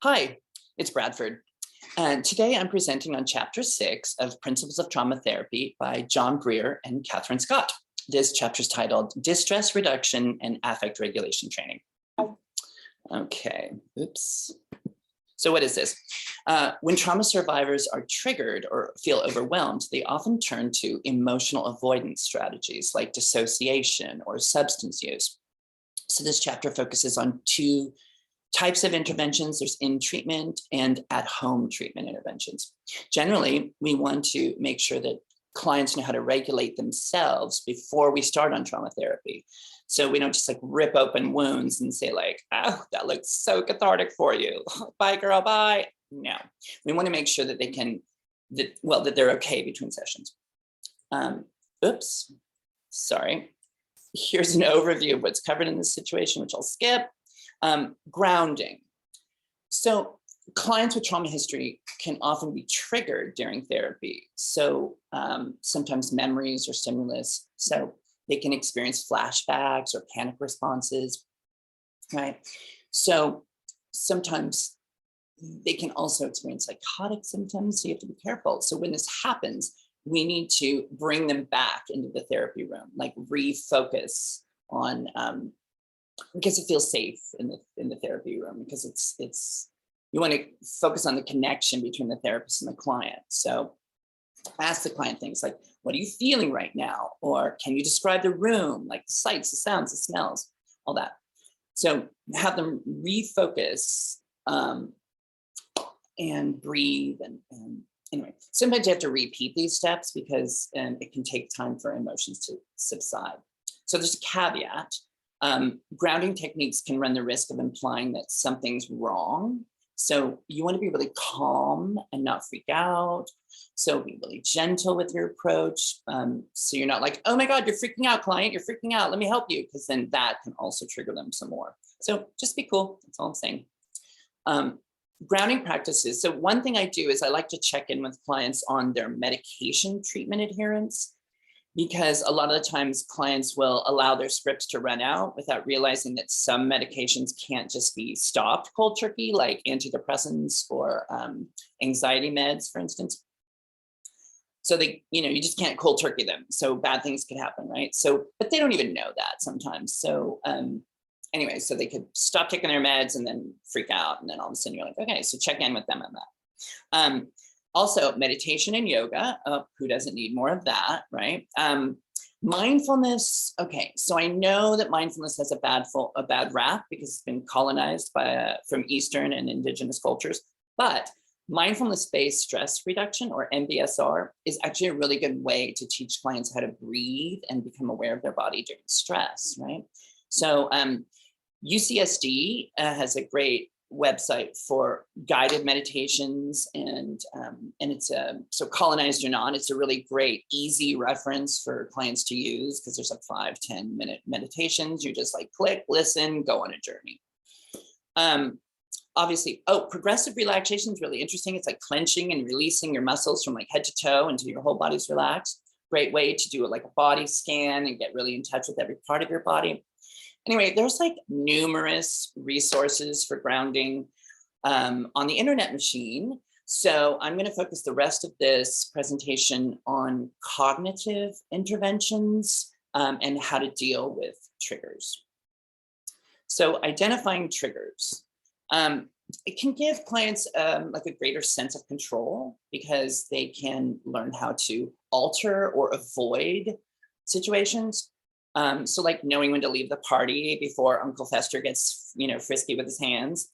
Hi, it's Bradford, and today I'm presenting on Chapter 6 of Principles of Trauma Therapy by John Briere and Briere Scott. This chapter is titled Distress Reduction and Affect Regulation Training. Okay, oops. So what is this? When trauma survivors are triggered or feel overwhelmed, they often turn to emotional avoidance strategies like dissociation or substance use. So this chapter focuses on two types of interventions. There's in-treatment and at-home treatment interventions. Generally, we want to make sure that clients know how to regulate themselves before we start on trauma therapy. So we don't just like rip open wounds and say like, oh, that looks so cathartic for you. Bye, girl, bye. No, we want to make sure that they can, that they're okay between sessions. Oops, sorry. Here's an overview of what's covered in this situation, which I'll skip. Grounding. So clients with trauma history can often be triggered during therapy. So sometimes memories or stimulus. So they can experience flashbacks or panic responses, right? So sometimes they can also experience psychotic symptoms. So you have to be careful. So when this happens, we need to bring them back into the therapy room, like refocus on because it feels safe in the therapy room, because it's you want to focus on the connection between the therapist and the client. So ask the client things like, what are you feeling right now? Or can you describe the room, like the sights, the sounds, the smells, all that. So have them refocus and breathe. And anyway, sometimes you have to repeat these steps because it can take time for emotions to subside. So there's a caveat. Grounding techniques can run the risk of implying that something's wrong. So you want to be really calm and not freak out. So be really gentle with your approach. So you're not like, oh my God, you're freaking out, client, you're freaking out. Let me help you. Because then that can also trigger them some more. So just be cool. That's all I'm saying. Grounding practices. So one thing I do is I like to check in with clients on their medication treatment adherence, because a lot of the times clients will allow their scripts to run out without realizing that some medications can't just be stopped cold turkey, like antidepressants or anxiety meds, for instance. So they, you just can't cold turkey them. So bad things could happen, right? So, but they don't even know that sometimes. So anyway, so they could stop taking their meds and then freak out. And then all of a sudden you're like, okay, so check in with them on that. Also, meditation and yoga. Who doesn't need more of that, right? Mindfulness. Okay, so I know that mindfulness has a bad rap because it's been colonized from Eastern and indigenous cultures. But mindfulness-based stress reduction, or MBSR, is actually a really good way to teach clients how to breathe and become aware of their body during stress, right? So UCSD has a great website for guided meditations, and it's so colonized or not, it's a really great easy reference for clients to use, because there's like 5-10 minute meditations. You just like click, listen, go on a journey. Obviously, progressive relaxation is really interesting. It's like clenching and releasing your muscles from like head to toe until your whole body's relaxed. Great way to do it, like a body scan, and get really in touch with every part of your body. Anyway, there's like numerous resources for grounding on the internet machine. So I'm going to focus the rest of this presentation on cognitive interventions and how to deal with triggers. So identifying triggers. It can give clients like a greater sense of control, because they can learn how to alter or avoid situations. So like knowing when to leave the party before Uncle Fester gets, frisky with his hands.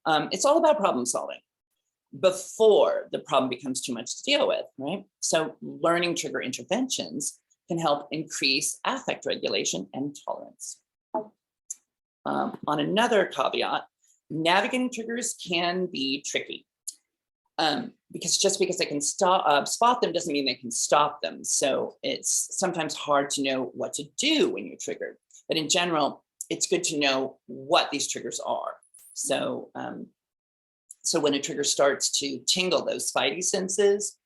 It's all about problem solving before the problem becomes too much to deal with, right? So learning trigger interventions can help increase affect regulation and tolerance. On another caveat, navigating triggers can be tricky. Because just because they can spot them doesn't mean they can stop them. So it's sometimes hard to know what to do when you're triggered. But in general, it's good to know what these triggers are. So, so when a trigger starts to tingle those spidey senses,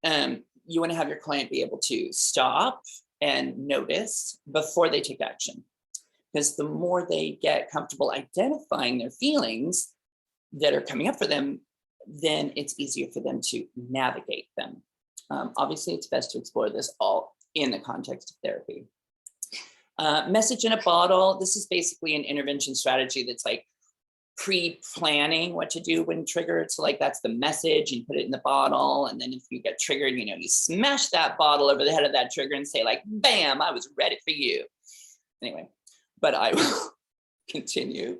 you want to have your client be able to stop and notice before they take action. Because the more they get comfortable identifying their feelings, that are coming up for them, then it's easier for them to navigate them. Obviously, it's best to explore this all in the context of therapy. Message in a bottle. This is basically an intervention strategy that's like pre-planning what to do when triggered. So like that's the message, you put it in the bottle, and then if you get triggered, you know, you smash that bottle over the head of that trigger and say like, bam, I was ready for you. Anyway, but I will continue.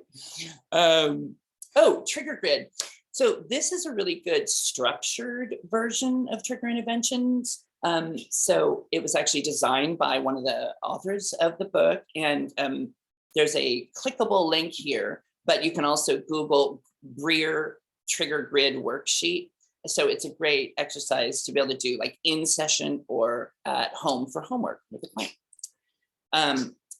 Oh, trigger grid. So this is a really good structured version of trigger interventions. So it was actually designed by one of the authors of the book, and there's a clickable link here, but you can also Google Briere trigger grid worksheet. So it's a great exercise to be able to do like in session or at home for homework with a client.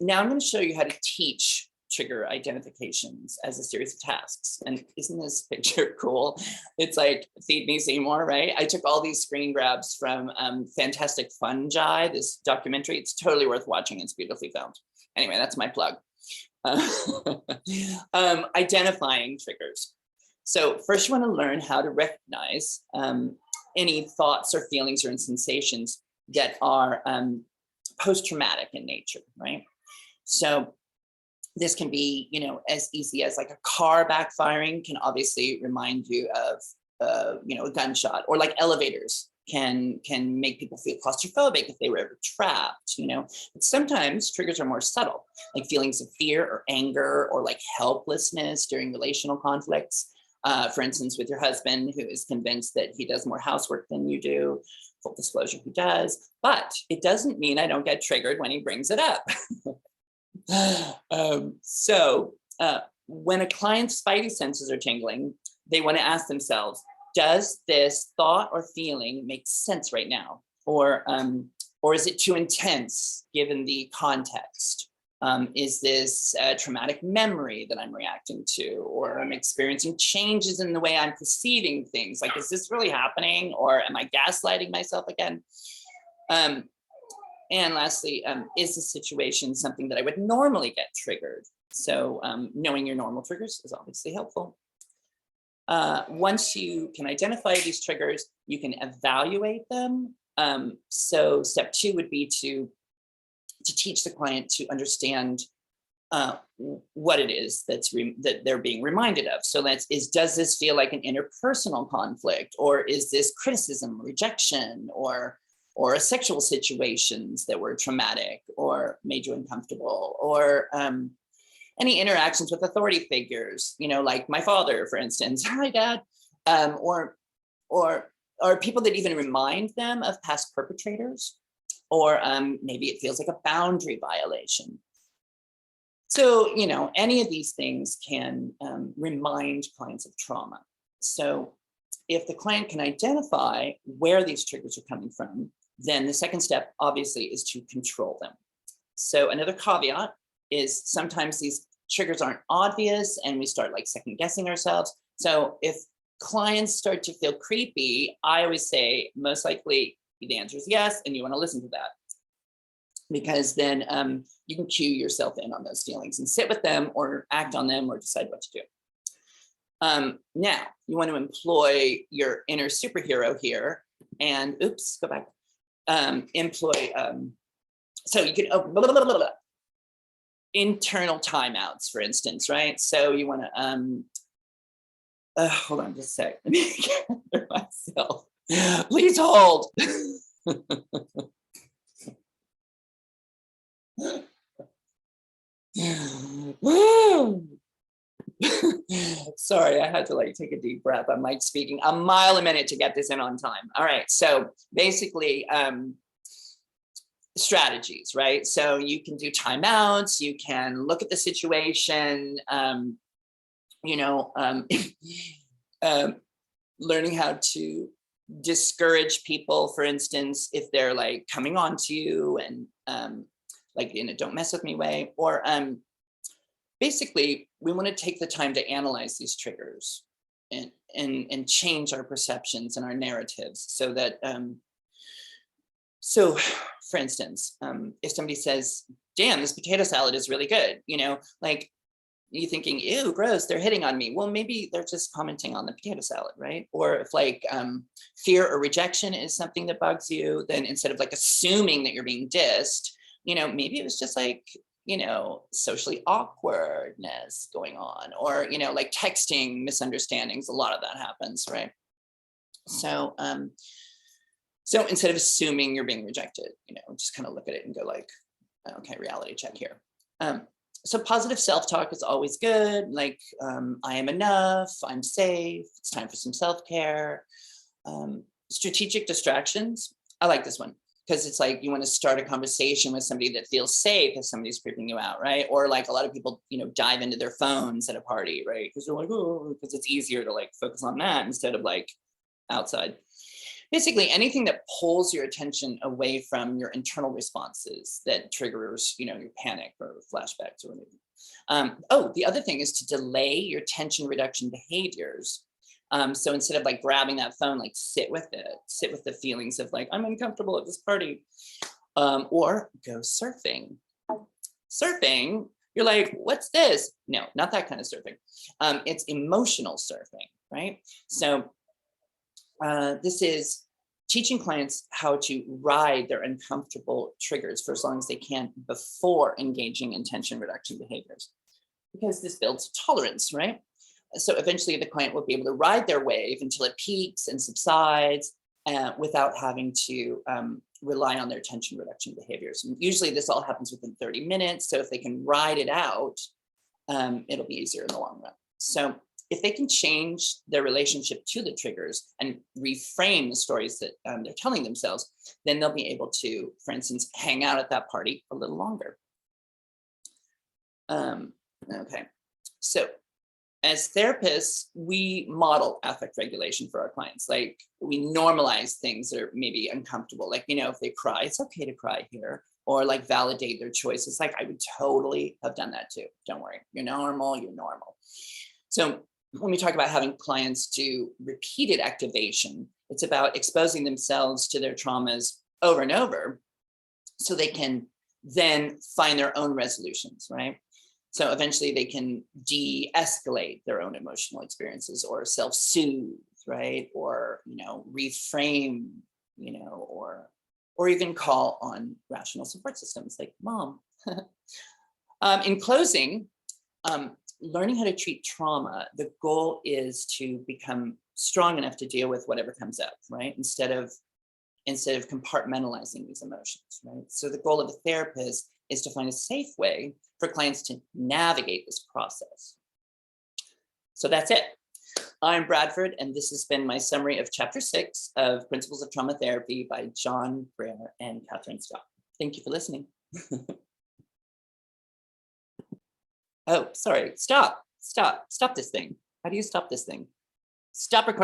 Now I'm going to show you how to teach trigger identifications as a series of tasks. And isn't this picture cool? It's like Feed Me Seymour, right? I took all these screen grabs from Fantastic Fungi, this documentary. It's totally worth watching. It's beautifully filmed. Anyway, that's my plug. Identifying triggers. So first you want to learn how to recognize any thoughts or feelings or sensations that are post-traumatic in nature, right? So this can be, you know, as easy as like a car backfiring can obviously remind you of, you know, a gunshot, or like elevators can make people feel claustrophobic if they were ever trapped, you know. But sometimes triggers are more subtle, like feelings of fear or anger or like helplessness during relational conflicts. For instance, with your husband who is convinced that he does more housework than you do. Full disclosure, he does, but it doesn't mean I don't get triggered when he brings it up. When a client's spidey senses are tingling, they want to ask themselves, does this thought or feeling make sense right now? Or is it too intense given the context? Is this a traumatic memory that I'm reacting to, or I'm experiencing changes in the way I'm perceiving things? Like, is this really happening, or am I gaslighting myself again? And lastly, is the situation something that I would normally get triggered? So knowing your normal triggers is obviously helpful. Once you can identify these triggers, you can evaluate them. So step 2 would be to teach the client to understand what it is that they're being reminded of. So does this feel like an interpersonal conflict, or is this criticism, rejection, or sexual situations that were traumatic or made you uncomfortable, or any interactions with authority figures, you know, like my father, for instance, hi dad, or people that even remind them of past perpetrators, or maybe it feels like a boundary violation. So, you know, any of these things can remind clients of trauma. So if the client can identify where these triggers are coming from, then the second step obviously is to control them. So another caveat is sometimes these triggers aren't obvious and we start like second guessing ourselves. So if clients start to feel creepy, I always say most likely the answer is yes, and you want to listen to that, because then you can cue yourself in on those feelings and sit with them or act on them or decide what to do. Now you want to employ your inner superhero here, and oops, go back. Employ, so you can, internal timeouts, for instance, right? So you want to, hold on just a sec, let me gather myself. Please hold. Sorry, I had to like take a deep breath. I'm like speaking a mile a minute to get this in on time. All right, so basically strategies, right? So you can do timeouts, you can look at the situation, you know, learning how to discourage people, for instance, if they're like coming on to you and like in a don't mess with me way, or basically we want to take the time to analyze these triggers and change our perceptions and our narratives so that so for instance, if somebody says, damn, this potato salad is really good, you know, like you thinking, ew, gross, they're hitting on me. Well, maybe they're just commenting on the potato salad, right? Or if like fear or rejection is something that bugs you, then instead of like assuming that you're being dissed, maybe it was just like, socially awkwardness going on, or, like texting misunderstandings. A lot of that happens, right? So, so instead of assuming you're being rejected, just kind of look at it and go like, okay, reality check here. So positive self-talk is always good. Like, I am enough, I'm safe, it's time for some self-care. Strategic distractions. I like this one because it's like you want to start a conversation with somebody that feels safe if somebody's creeping you out, right? Or like a lot of people, dive into their phones at a party, right? Because they're like, oh, because it's easier to like focus on that instead of like outside. Basically anything that pulls your attention away from your internal responses that triggers, your panic or flashbacks or whatever. Oh, the other thing is to delay your tension reduction behaviors. So instead of like grabbing that phone, like sit with the feelings of like, I'm uncomfortable at this party, or go surfing. Surfing, you're like, what's this? No, not that kind of surfing. It's emotional surfing, right? So this is teaching clients how to ride their uncomfortable triggers for as long as they can before engaging in tension reduction behaviors, because this builds tolerance, right? So eventually the client will be able to ride their wave until it peaks and subsides without having to rely on their tension reduction behaviors. And usually this all happens within 30 minutes. So if they can ride it out, it'll be easier in the long run. So if they can change their relationship to the triggers and reframe the stories that they're telling themselves, then they'll be able to, for instance, hang out at that party a little longer. Okay, so as therapists, we model affect regulation for our clients. Like we normalize things that are maybe uncomfortable. Like, if they cry, it's okay to cry here, or like validate their choices. Like I would totally have done that too. Don't worry, you're normal, you're normal. So when we talk about having clients do repeated activation, it's about exposing themselves to their traumas over and over so they can then find their own resolutions, right? So eventually they can de-escalate their own emotional experiences or self-soothe, right? Or, reframe, or even call on rational support systems like mom. In closing, learning how to treat trauma, the goal is to become strong enough to deal with whatever comes up, right? Instead of compartmentalizing these emotions, right? So the goal of a therapist is to find a safe way for clients to navigate this process. So that's it. I'm Bradford, and this has been my summary of Chapter 6 of Principles of Trauma Therapy by John Briere and Catherine Scott. Thank you for listening. Oh, sorry, stop this thing. How do you stop this thing? Stop recording.